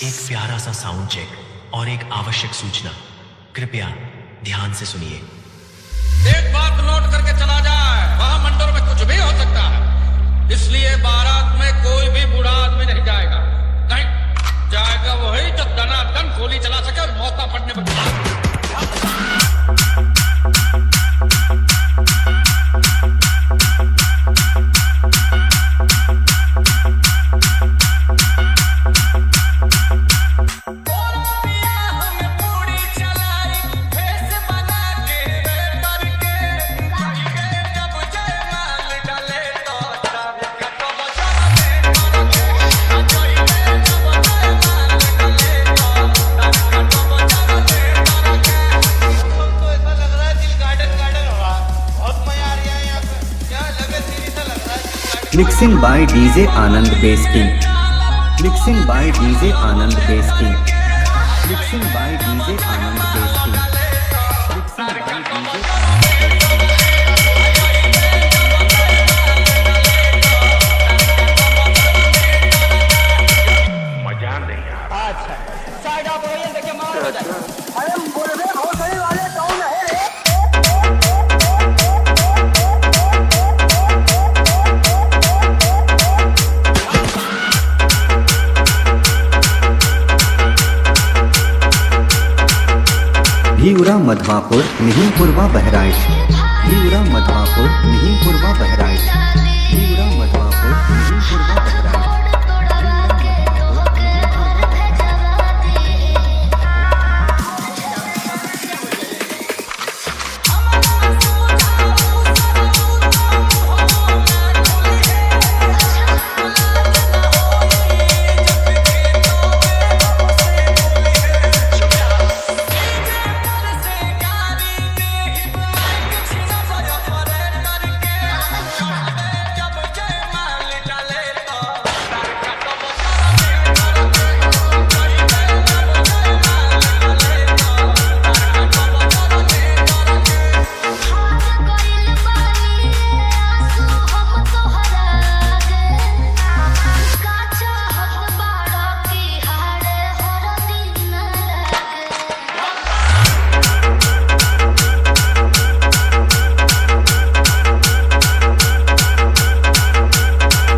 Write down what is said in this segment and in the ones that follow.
एक प्यारा सा साउंड चेक और एक आवश्यक सूचना, कृपया ध्यान से सुनिए। एक बात नोट करके चला जाए, वहां मंदिर में कुछ भी हो सकता है, इसलिए बारात में कोई भी बूढ़ा आदमी नहीं जाएगा। नहीं जाएगा वही जो दनादन गोली चला सके और मौका पड़ने पर Mixing by DJ Anand Bass King. Mixing by DJ Anand Bass King. Mixing by DJ Anand Bass King. Mixing by DJ Anand Bass King. मजा नहीं आ रहा। अच्छा साइड आप हो देखिए मार हो जाए। अरे बोल रहे बहुत सही वाले कौन है रे? भिउरा मधवापुर मिहिंपुरवा बहराइच। भिउरा मधवापुर मिहिंपुरवा बहराइच। भिउरा मधवापुर मिहिंपुरवा बहराइच।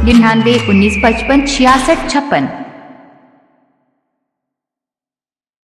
निन्यानवे 19 55 66 56।